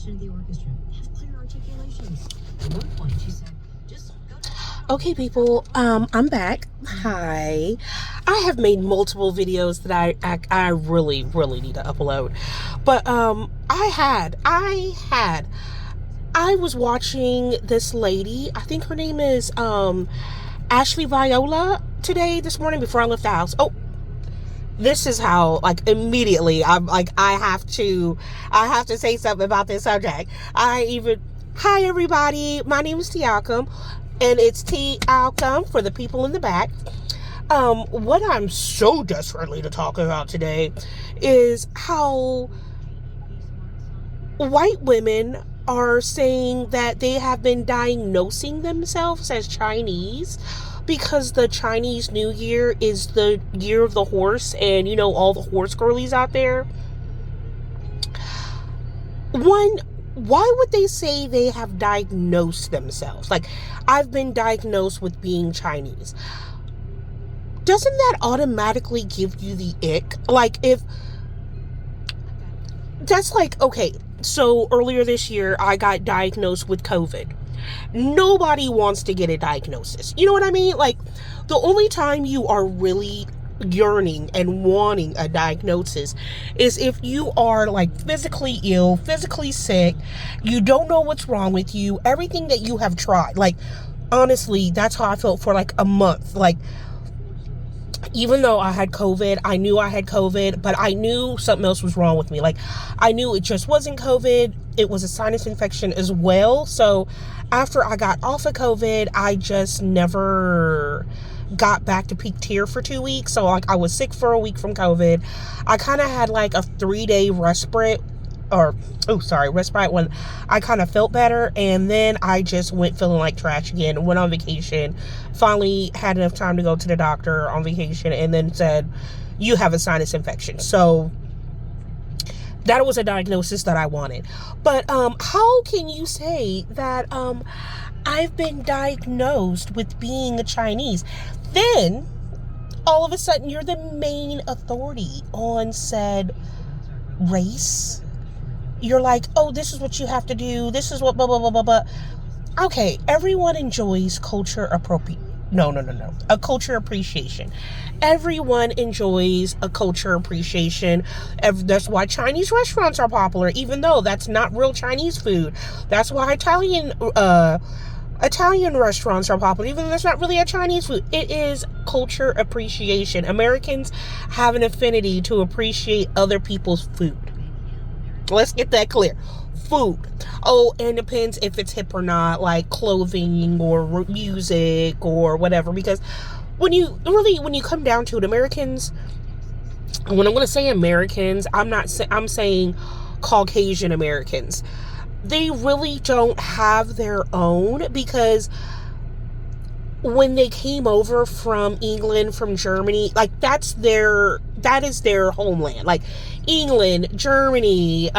section of the orchestra have clear articulations. At one point, she said, just go to... Okay, people, I'm back. Hi. I have made multiple videos that I really need to upload. But, I was watching this lady, I think her name is, Ashley Viola this morning before I left the house. Oh, this is how, like, immediately I'm like, I have to say something about this subject. Hi everybody, my name is Tialcom, and it's Tialcom for the people in the back. What I'm so desperately to talk about today is how white women are saying that they have been diagnosing themselves as Chinese because the Chinese New Year is the year of the horse, and you know, all the horse girlies out there. One, why would they say they have diagnosed themselves? Like, I've been diagnosed with being Chinese. Doesn't that automatically give you the ick? Like, if that's like, okay, so earlier this year, I got diagnosed with COVID. Nobody wants to get a diagnosis. You know what I mean? Like, the only time you are really yearning and wanting a diagnosis is if you are, like, physically ill, physically sick, you don't know what's wrong with you, everything that you have tried. Like, honestly, that's how I felt for, like, a month. Like, even though I had COVID, I knew I had COVID, but I knew something else was wrong with me. Like, I knew it just wasn't COVID. It was a sinus infection as well. So after I got off of COVID, I just never got back to peak tier for 2 weeks. So, like, I was sick for a week from COVID. I kind of had like a 3-day respite when I kind of felt better, and then I just went feeling like trash again, went on vacation, finally had enough time to go to the doctor on vacation, and then said, you have a sinus infection. So that was a diagnosis that I wanted. But how can you say that I've been diagnosed with being a Chinese? Then all of a sudden you're the main authority on said race. You're like, oh, this is what you have to do. This is what blah, blah, blah, blah, blah. Okay, everyone enjoys culture appropriation. No. A culture appreciation. Everyone enjoys a culture appreciation. That's why Chinese restaurants are popular, even though that's not real Chinese food. That's why Italian restaurants are popular, even though that's not really a Chinese food. It is culture appreciation. Americans have an affinity to appreciate other people's food. Let's get that clear. Food. Oh, and it depends if it's hip or not, like clothing or music or whatever. Because when you come down to it, Americans, when I'm going to say Americans, I'm saying Caucasian Americans. They really don't have their own, because when they came over from England, from Germany, like, that is their homeland. Like, England, Germany,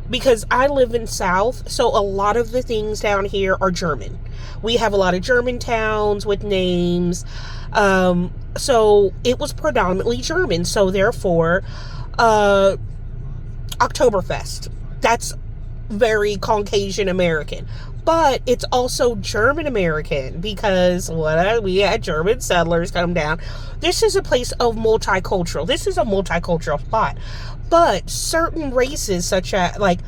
because I live in South, so a lot of the things down here are German. We have a lot of German towns with names, so it was predominantly German. So therefore, Oktoberfest, that's very Caucasian American. But it's also German American, because we had German settlers come down. This is a place of multicultural. This is a multicultural spot. But certain races, such as, like,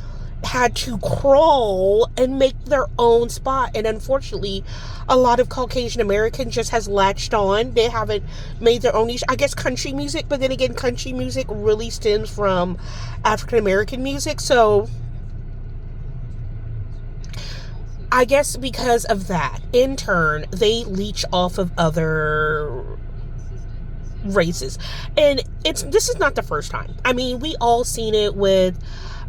had to crawl and make their own spot. And unfortunately, a lot of Caucasian American just has latched on. They haven't made their own niche. I guess country music, but then again, country music really stems from African American music. So I guess because of that, in turn, they leech off of other races. And this is not the first time. I mean, we all seen it with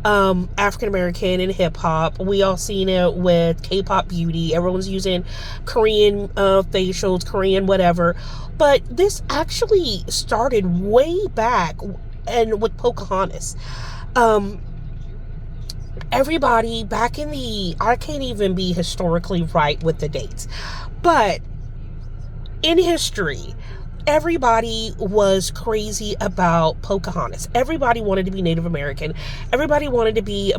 African American and hip hop. We all seen it with K-pop beauty. Everyone's using Korean facials, Korean whatever. But this actually started way back, and with Pocahontas. Everybody back in I can't even be historically right with the dates, but in history, everybody was crazy about Pocahontas. Everybody wanted to be Native American. Everybody wanted to be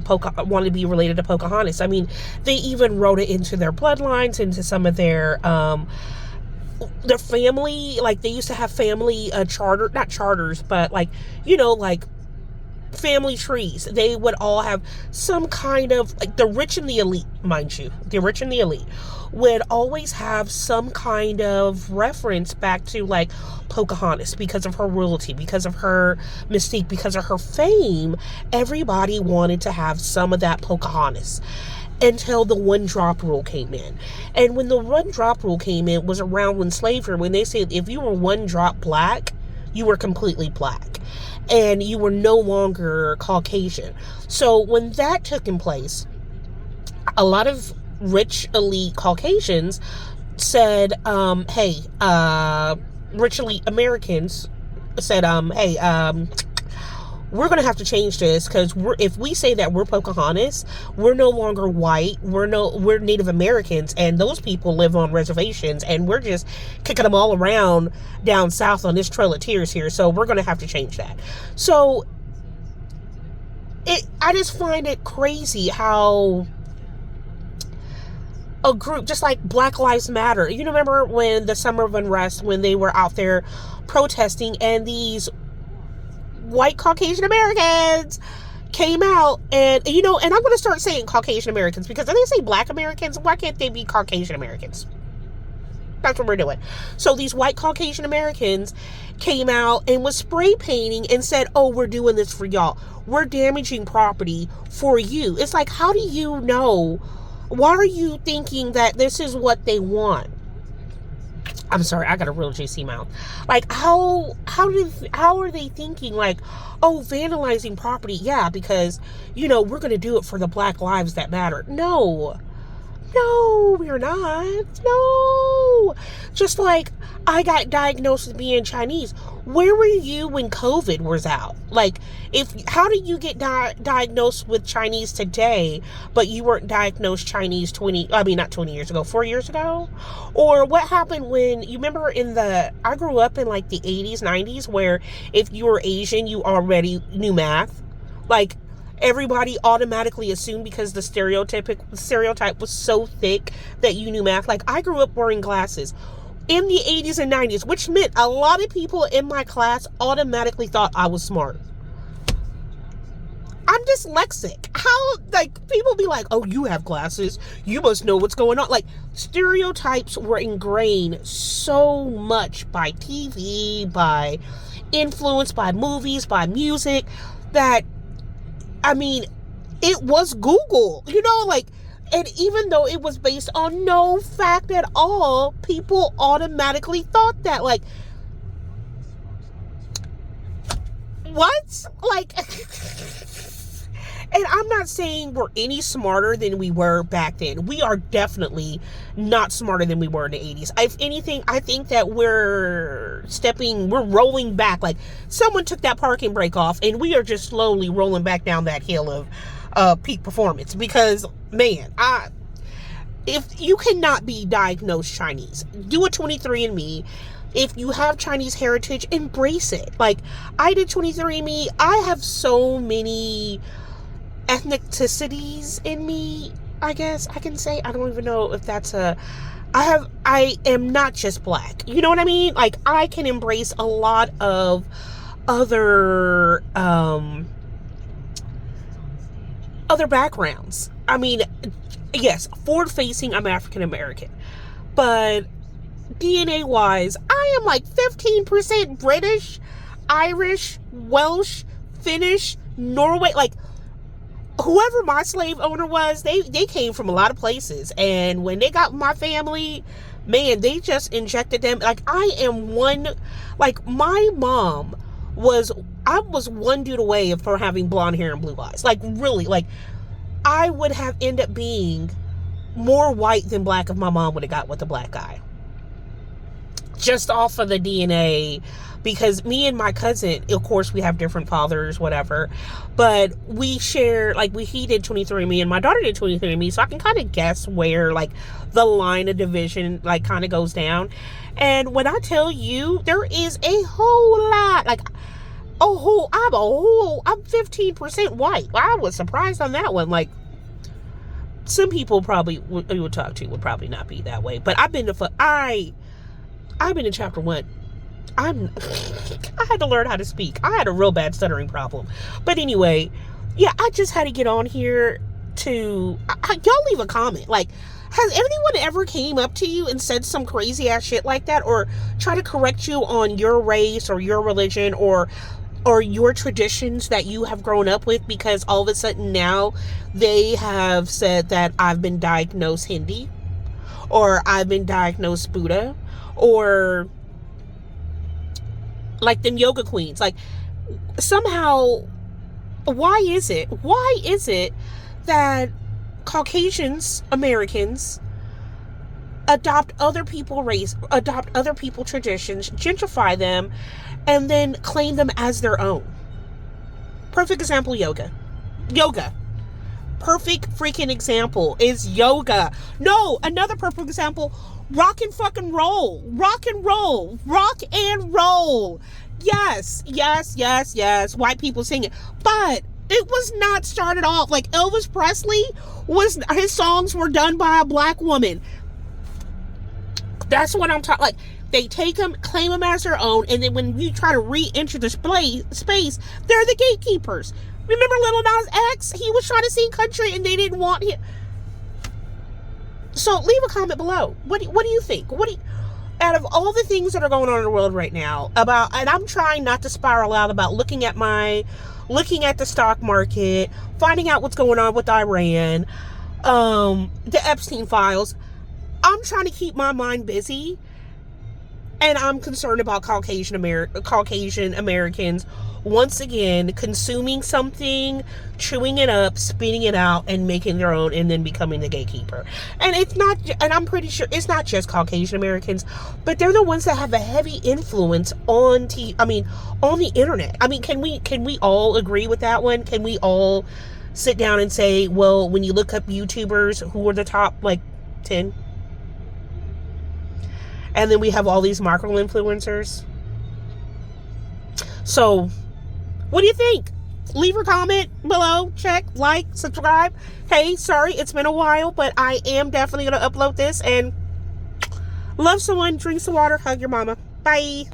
related to Pocahontas. I mean, they even wrote it into their bloodlines, into some of their family. Like, they used to have family not charters, but like, like family trees. They would all have some kind of, like, the rich and the elite, mind you, the rich and the elite would always have some kind of reference back to, like, Pocahontas, because of her royalty, because of her mystique, because of her fame. Everybody wanted to have some of that Pocahontas, until the one drop rule came in. And when the one drop rule came in was around when slavery, when they said if you were one drop black, you were completely black, and you were no longer Caucasian. So when that took in place, a lot of rich elite Caucasians said, hey, rich elite Americans said, hey, we're going to have to change this, because if we say that we're Pocahontas, we're no longer white, we're Native Americans, and those people live on reservations, and we're just kicking them all around down south on this Trail of Tears here, so we're going to have to change that. So I just find it crazy how a group, just like Black Lives Matter, you remember when the Summer of Unrest, when they were out there protesting, and these white Caucasian Americans came out, and and I'm going to start saying Caucasian Americans, because if they say Black Americans, why can't they be Caucasian Americans? That's what we're doing. So these white Caucasian Americans came out and was spray painting and said, oh, we're doing this for y'all. We're damaging property for you. It's like, how do you know? Why are you thinking that this is what they want? I'm sorry, I got a real JC mouth. Like, how are they thinking, like, oh, vandalizing property? Yeah, because, we're going to do it for the Black lives that matter. No, we're not. No. Just like I got diagnosed with being Chinese. Where were you when COVID was out? Like, how do you get diagnosed with Chinese today, but you weren't diagnosed Chinese 4 years ago? Or what happened when, you remember I grew up in like the 80s, 90s, where if you were Asian, you already knew math. Like, everybody automatically assumed, because the stereotype was so thick, that you knew math. Like, I grew up wearing glasses in the 80s and 90s, which meant a lot of people in my class automatically thought I was smart. I'm dyslexic. How, like, people be like, oh, you have glasses, you must know what's going on. Like, stereotypes were ingrained so much by TV, by influence, by movies, by music, that, I mean, it was Google, and even though it was based on no fact at all, people automatically thought that, like, what? Like, and I'm not saying we're any smarter than we were back then. We are definitely not smarter than we were in the 80s. If anything, I think that we're rolling back. Like, someone took that parking brake off, and we are just slowly rolling back down that hill of peak performance. Because, man, if you cannot be diagnosed Chinese, do a 23andMe. If you have Chinese heritage, embrace it. Like, I did 23andMe. I have so many ethnicities in me, I guess I can say. I don't even know if that's I am not just black. You know what I mean? Like, I can embrace a lot of other backgrounds. I mean, yes, forward facing, I'm African American, but DNA wise, I am like 15% British, Irish, Welsh, Finnish, Norway. Like, whoever my slave owner was, they came from a lot of places, and when they got my family, man, they just injected them. Like, I am one, like, my mom I was one dude away from having blonde hair and blue eyes. Like, really, like, I would have ended up being more white than black if my mom would have got with the black guy. just off of the DNA, because me and my cousin, of course, we have different fathers, whatever, but we share, like, he did 23andMe and my daughter did 23andMe, so I can kind of guess where, like, the line of division, like, kind of goes down. And when I tell you, there is a whole lot, like, I'm 15% white. I was surprised on that one. Like, some people probably you would talk to would probably not be that way, but I've been to chapter 1. I had to learn how to speak. I had a real bad stuttering problem. But anyway, yeah, I just had to get on here to... y'all leave a comment. Like, has anyone ever came up to you and said some crazy ass shit like that? Or try to correct you on your race or your religion or your traditions that you have grown up with, because all of a sudden now they have said that I've been diagnosed Hindi, or I've been diagnosed Buddha, or like them yoga queens. Like, somehow, why is it that Caucasians, Americans, adopt other people's traditions, gentrify them, and then claim them as their own? Perfect example, yoga. Perfect freaking example is yoga. No, another perfect example, rock and fucking roll. Rock and roll. Yes. White people sing it. But it was not started off like Elvis Presley his songs were done by a black woman. That's what I'm talking. Like, they take them, claim them as their own, and then when you try to re-enter the space, they're the gatekeepers. Remember Lil Nas X? He was trying to sing country, and they didn't want him. So leave a comment below. What do you think? Out of all the things that are going on in the world right now, and I'm trying not to spiral out about looking at the stock market, finding out what's going on with Iran, the Epstein files. I'm trying to keep my mind busy, and I'm concerned about Caucasian Americans once again consuming something, chewing it up, spitting it out, and making their own, and then becoming the gatekeeper. And I'm pretty sure it's not just Caucasian Americans, but they're the ones that have a heavy influence on the internet. I mean, can we all agree with that one? Can we all sit down and say, well, when you look up YouTubers, who are the top, like, 10? And then we have all these micro influencers. So, what do you think? Leave a comment below. Check, like, subscribe. Hey, sorry, it's been a while, but I am definitely going to upload this. And love someone, drink some water, hug your mama. Bye.